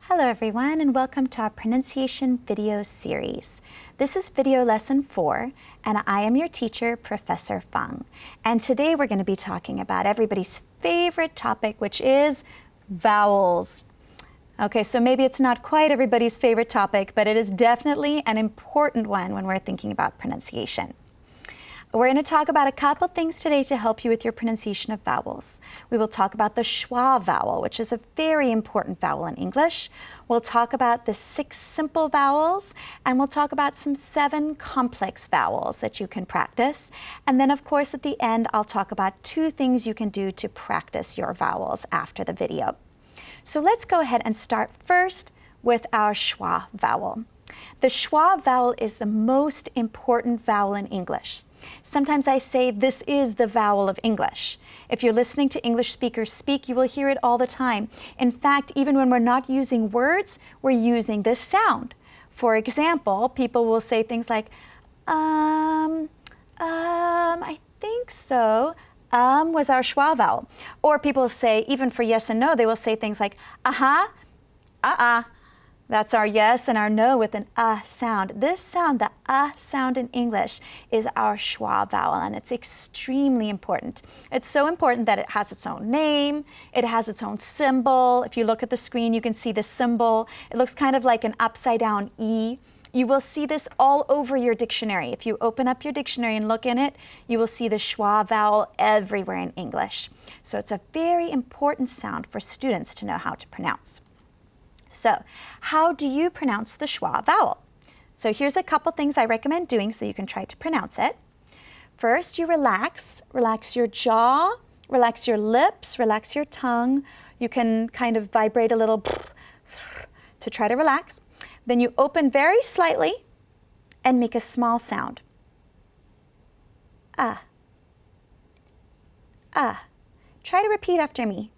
Hello everyone, and welcome to our pronunciation video series. This is video lesson 4, and I am your teacher, Professor Feng. And today we're going to be talking about everybody's favorite topic, which is vowels. Okay, so maybe it's not quite everybody's favorite topic, but it is definitely an important one when we're thinking about pronunciation. We're going to talk about a couple things today to help you with your pronunciation of vowels. We will talk about the schwa vowel, which is a very important vowel in English. We'll talk about the 6 simple vowels, and we'll talk about some 7 complex vowels that you can practice. And then, of course, at the end, I'll talk about 2 things you can do to practice your vowels after the video. So let's go ahead and start first with our schwa vowel. The schwa vowel is the most important vowel in English. Sometimes I say this is the vowel of English. If you're listening to English speakers speak, you will hear it all the time. In fact, even when we're not using words, we're using this sound. For example, people will say things like, I think so. Was our schwa vowel. Or people say, even for yes and no, they will say things like, uh-huh, uh-uh. That's our yes and our no with an sound. This sound, the sound in English, is our schwa vowel, and it's extremely important. It's so important that it has its own name, it has its own symbol. If you look at the screen, you can see the symbol. It looks kind of like an upside down E. You will see this all over your dictionary. If you open up your dictionary and look in it, you will see the schwa vowel everywhere in English. So it's a very important sound for students to know how to pronounce. So, how do you pronounce the schwa vowel? So here's a couple things I recommend doing so you can try to pronounce it. First, you relax your jaw, relax your lips, relax your tongue. You can kind of vibrate a little to try to relax. Then you open very slightly and make a small sound. Ah. Ah. Try to repeat after me.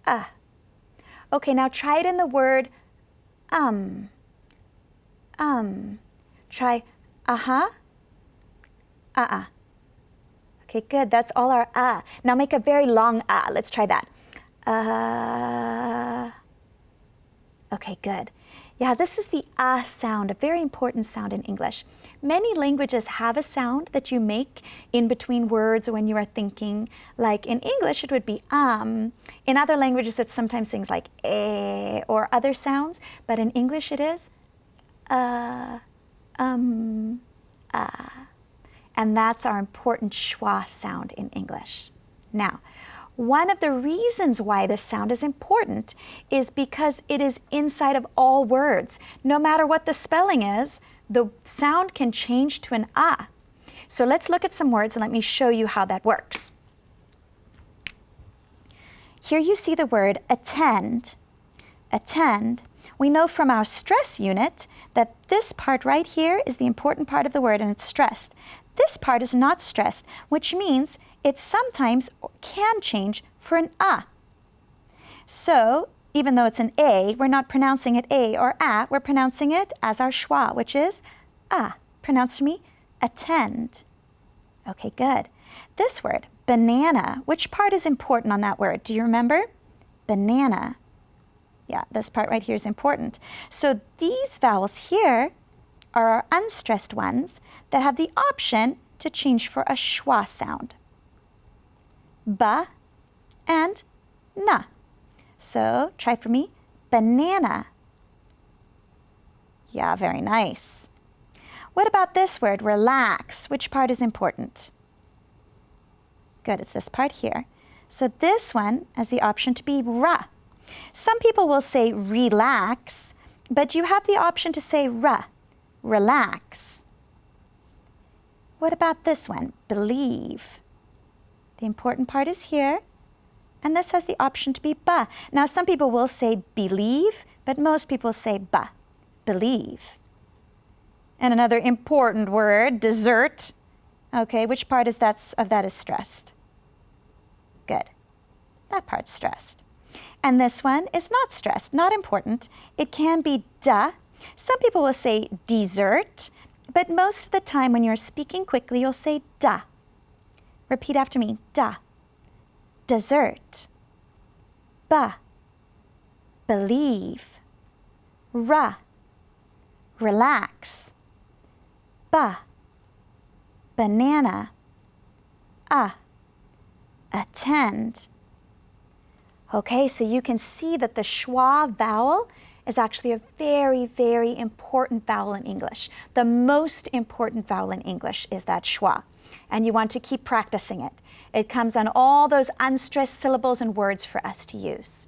Ah. Okay, now try it in the word Try uh-huh, uh-uh. Okay, good. That's all our Now make a very long Let's try that. Okay, good. Yeah, this is the sound, a very important sound in English. Many languages have a sound that you make in between words when you are thinking. Like in English, it would be In other languages, it's sometimes things like or other sounds, but in English it is And that's our important schwa sound in English. Now, one of the reasons why this sound is important is because it is inside of all words. No matter what the spelling is, the sound can change to an So let's look at some words and let me show you how that works. Here you see the word attend. Attend. We know from our stress unit that this part right here is the important part of the word and it's stressed. This part is not stressed, which means it sometimes can change for an So, even though it's an A, we're not pronouncing it A or we're pronouncing it as our schwa, which is Pronounce for me, attend. Okay, good. This word, banana, which part is important on that word? Do you remember? Banana. Yeah, this part right here is important. So these vowels here are our unstressed ones that have the option to change for a schwa sound. Ba and na. So try for me, banana. Yeah, very nice. What about this word, relax? Which part is important? Good, it's this part here. So this one has the option to be ra. Some people will say relax, but you have the option to say ra, relax. What about this one, believe? The important part is here, and this has the option to be ba. Now, some people will say believe, but most people say ba, believe. And another important word, dessert. Okay, which part is of that is stressed? Good. That part's stressed. And this one is not stressed, not important. It can be da. Some people will say dessert, but most of the time when you're speaking quickly, you'll say da. Repeat after me, da. Dessert. Ba. believe. Relax. Banana. Attend. Okay, so you can see that the schwa vowel is actually a very, very important vowel in English. The most important vowel in English is that schwa, and you want to keep practicing it. It comes on all those unstressed syllables and words for us to use.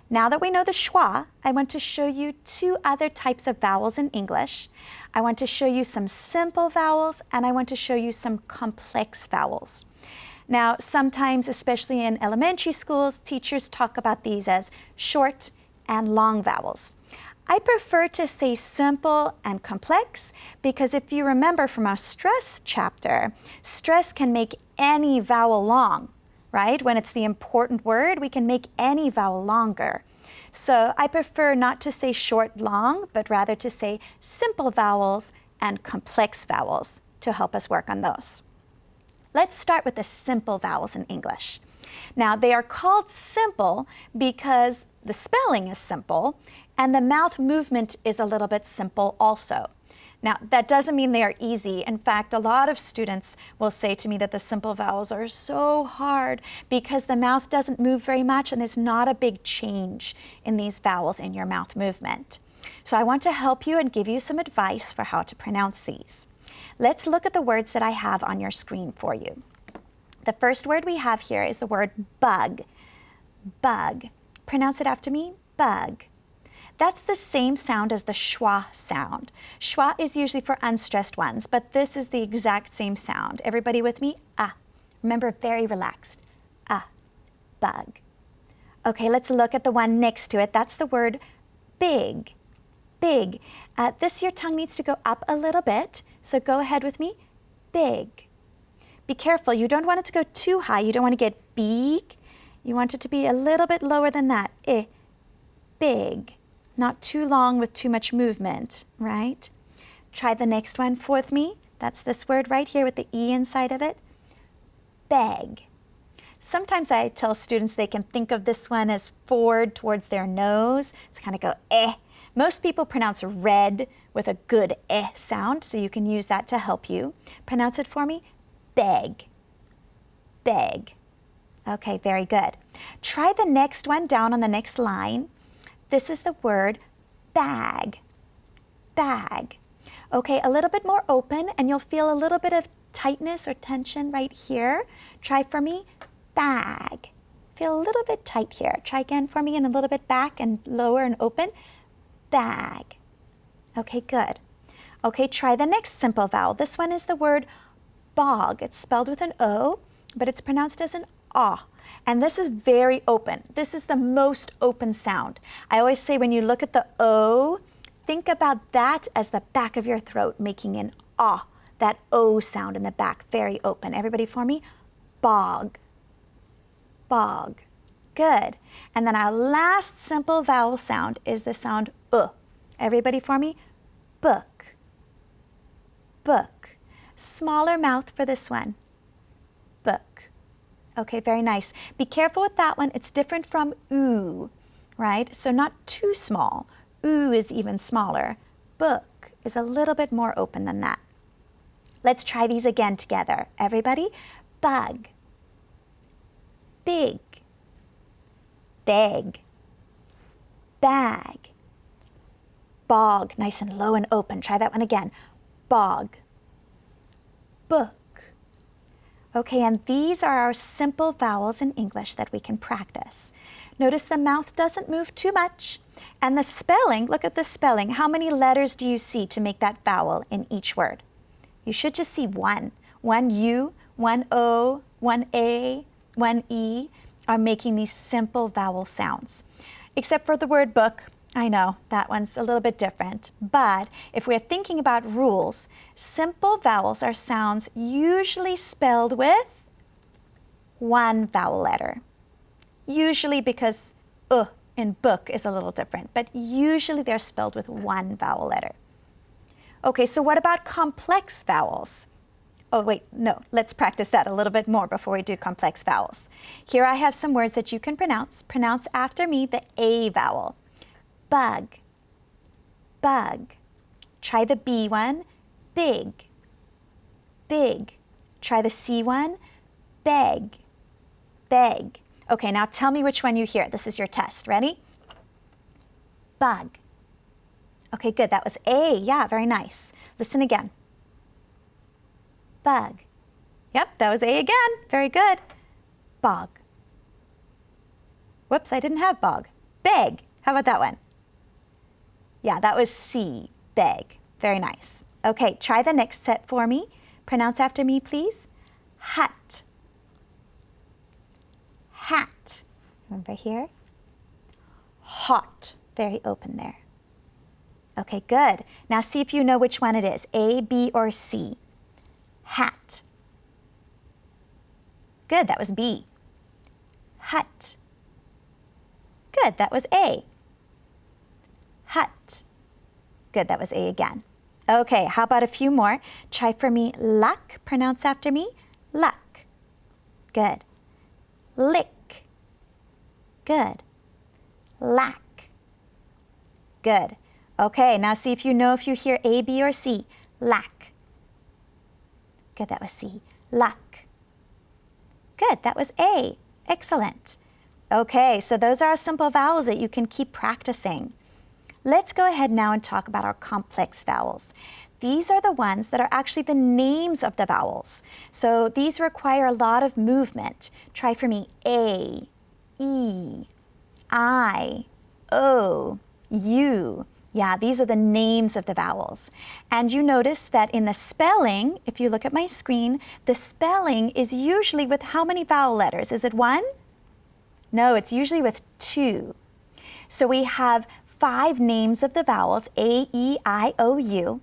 Now that we know the schwa, I want to show you two other types of vowels in English. I want to show you some simple vowels, and I want to show you some complex vowels. Now, sometimes, especially in elementary schools, teachers talk about these as short and long vowels. I prefer to say simple and complex because if you remember from our stress chapter, stress can make any vowel long, right? When it's the important word, we can make any vowel longer. So I prefer not to say short, long, but rather to say simple vowels and complex vowels to help us work on those. Let's start with the simple vowels in English. Now, they are called simple because the spelling is simple and the mouth movement is a little bit simple also. Now, that doesn't mean they are easy. In fact, a lot of students will say to me that the simple vowels are so hard because the mouth doesn't move very much and there's not a big change in these vowels in your mouth movement. So I want to help you and give you some advice for how to pronounce these. Let's look at the words that I have on your screen for you. The first word we have here is the word bug. Bug. Pronounce it after me, bug. That's the same sound as the schwa sound. Schwa is usually for unstressed ones, but this is the exact same sound. Everybody with me? Remember, very relaxed. Bug. Okay, let's look at the one next to it. That's the word big. Big. Your tongue needs to go up a little bit, so go ahead with me. Big. Be careful, you don't want it to go too high. You don't want to get big. You want it to be a little bit lower than that. Big. Not too long with too much movement, right? Try the next one with me. That's this word right here with the E inside of it. Beg. Sometimes I tell students they can think of this one as forward towards their nose. It's kind of go eh. Most people pronounce red with a good eh sound, so you can use that to help you. Pronounce it for me. Beg. Beg. Okay, very good. Try the next one down on the next line. This is the word bag. Bag. Okay, a little bit more open and you'll feel a little bit of tightness or tension right here. Try for me, bag. Feel a little bit tight here. Try again for me and a little bit back and lower and open. Bag. Okay, good. Okay, try the next simple vowel. This one is the word bog. It's spelled with an O, but it's pronounced as an ah. And this is very open. This is the most open sound. I always say when you look at the O, think about that as the back of your throat, making an ah, that O sound in the back, very open. Everybody for me, bog. Bog. Good. And then our last simple vowel sound is the sound Everybody for me, book. Book. Smaller mouth for this one. Book. Okay, very nice. Be careful with that one. It's different from ooh, right? So not too small. Ooh is even smaller. Book is a little bit more open than that. Let's try these again together. Everybody, bug. Big. Beg. Bag. Bog, nice and low and open. Try that one again. Bog. Book. Okay, and these are our simple vowels in English that we can practice. Notice the mouth doesn't move too much. And the spelling, look at the spelling. How many letters do you see to make that vowel in each word? You should just see one. One U, one O, one A, one E are making these simple vowel sounds. Except for the word book. I know, that one's a little bit different. But if we're thinking about rules, simple vowels are sounds usually spelled with one vowel letter. Usually because in book is a little different, but usually they're spelled with one vowel letter. Okay, so what about complex vowels? Oh, wait, no, let's practice that a little bit more before we do complex vowels. Here I have some words that you can pronounce. Pronounce after me the A vowel. Bug, bug. Try the B one, big, big. Try the C one, beg, beg. Okay, now tell me which one you hear. This is your test. Ready? Bug. Okay, good. That was A. Yeah, very nice. Listen again. Bug. Yep, that was A again. Very good. Bog. Whoops, I didn't have bog. Beg. How about that one? Yeah, that was C. Beg. Very nice. Okay, try the next set for me. Pronounce after me, please. Hut. Hat. Remember here? Hot. Very open there. Okay, good. Now see if you know which one it is, A, B, or C. Hat. Good, that was B. Hut. Good, that was A. Hut. Good, that was A again. Okay, how about a few more? Try for me, luck. Pronounce after me, luck. Good. Lick. Good. Lack. Good. Okay, now see if you know if you hear A, B, or C. Lack. Good, that was C. Luck. Good, that was A. Excellent. Okay, so those are our simple vowels that you can keep practicing. Let's go ahead now and talk about our complex vowels. These are the ones that are actually the names of the vowels. So these require a lot of movement. Try for me, A, E, I, O, U. Yeah, these are the names of the vowels. And you notice that in the spelling, if you look at my screen, the spelling is usually with how many vowel letters? Is it one? No, it's usually with two. So we have 5 names of the vowels, A, E, I, O, U.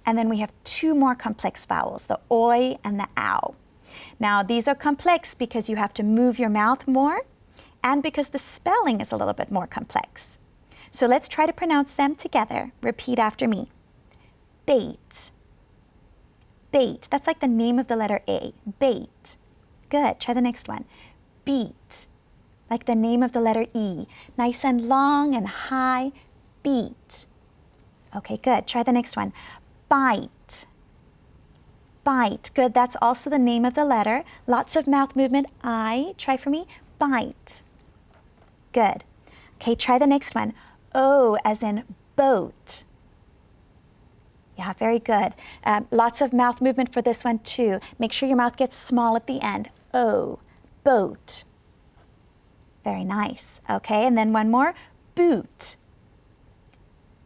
And then we have 2 more complex vowels, the oi and the ow. Now, these are complex because you have to move your mouth more and because the spelling is a little bit more complex. So let's try to pronounce them together. Repeat after me. Bait. Bait. That's like the name of the letter A. Bait. Good. Try the next one. Beat. Like the name of the letter E. Nice and long and high. Beat. Okay, good. Try the next one. Bite. Bite. Good. That's also the name of the letter. Lots of mouth movement. I. Try for me. Bite. Good. Okay, try the next one. O as in boat. Yeah, very good. Lots of mouth movement for this one too. Make sure your mouth gets small at the end. O, boat. Very nice. Okay, and then one more. Boot.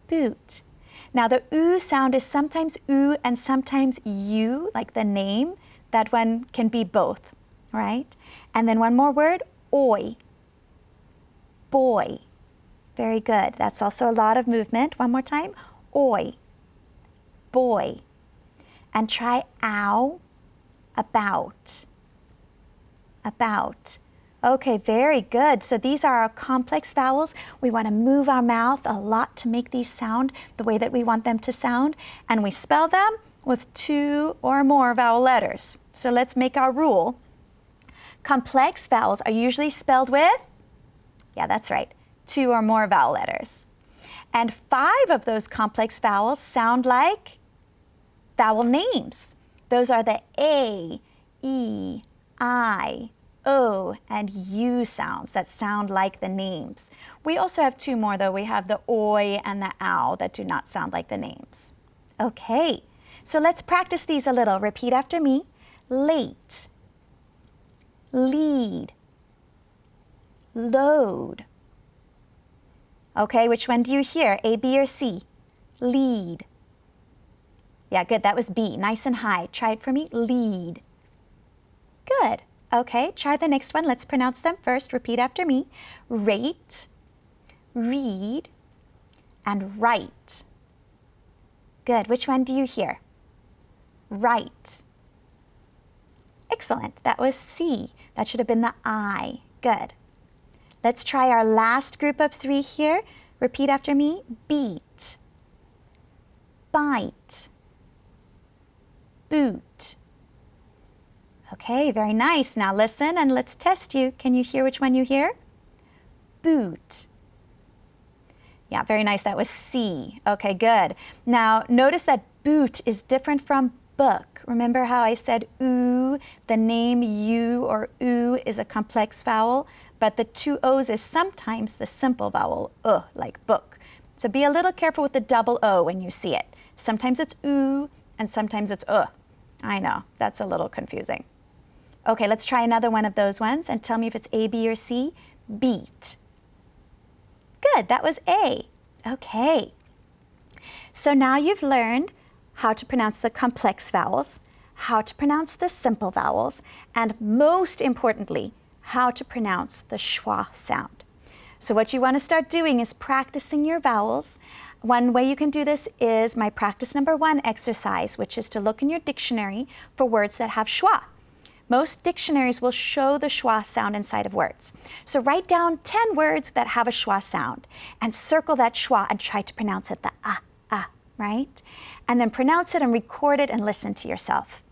Boot. Now the oo sound is sometimes oo and sometimes you, like the name. That one can be both, right? And then one more word, oi. Boy. Very good. That's also a lot of movement. One more time. Oi. Boy. And try ow. About. About. Okay, very good. So these are our complex vowels. We want to move our mouth a lot to make these sound the way that we want them to sound. And we spell them with 2 or more vowel letters. So let's make our rule. Complex vowels are usually spelled with, yeah, that's right, 2 or more vowel letters. And 5 of those complex vowels sound like vowel names. Those are the A, E, I, O, and U sounds that sound like the names. We also have 2 more though. We have the oi and the ow that do not sound like the names. Okay, so let's practice these a little. Repeat after me. Late. Lead. Load. Okay, which one do you hear? A, B, or C? Lead. Yeah, good. That was B. Nice and high. Try it for me. Lead. Good. Okay, try the next one. Let's pronounce them first. Repeat after me. Rate, read, and write. Good. Which one do you hear? Right. Excellent. That was C. That should have been the I. Good. Let's try our last group of 3 here. Repeat after me. Beat, bite, boot, Okay, very nice. Now listen and let's test you. Can you hear which one you hear? Boot. Yeah, very nice. That was C. Okay, good. Now notice that boot is different from book. Remember how I said oo, the name U or oo is a complex vowel, but the two O's is sometimes the simple vowel, like book. So be a little careful with the double O when you see it. Sometimes it's oo and sometimes it's I know, that's a little confusing. Okay, let's try another one of those ones and tell me if it's A, B, or C. Beat. Good, that was A. Okay. So now you've learned how to pronounce the complex vowels, how to pronounce the simple vowels, and most importantly, how to pronounce the schwa sound. So what you want to start doing is practicing your vowels. One way you can do this is my practice number 1 exercise, which is to look in your dictionary for words that have schwa. Most dictionaries will show the schwa sound inside of words. So write down 10 words that have a schwa sound and circle that schwa and try to pronounce it the right? And then pronounce it and record it and listen to yourself.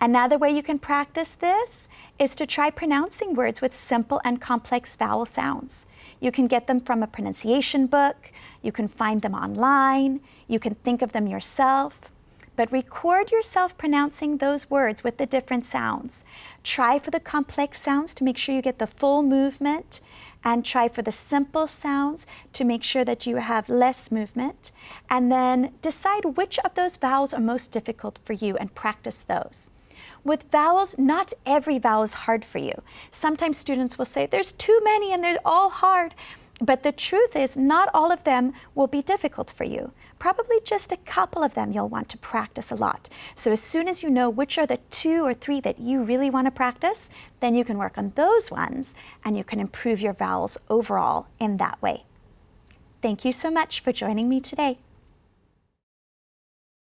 Another way you can practice this is to try pronouncing words with simple and complex vowel sounds. You can get them from a pronunciation book, you can find them online, you can think of them yourself, but record yourself pronouncing those words with the different sounds. Try for the complex sounds to make sure you get the full movement, and try for the simple sounds to make sure that you have less movement, and then decide which of those vowels are most difficult for you and practice those. With vowels, not every vowel is hard for you. Sometimes students will say, there's too many and they're all hard. But the truth is, not all of them will be difficult for you. Probably just a couple of them you'll want to practice a lot. So as soon as you know which are the 2 or 3 that you really want to practice, then you can work on those ones and you can improve your vowels overall in that way. Thank you so much for joining me today.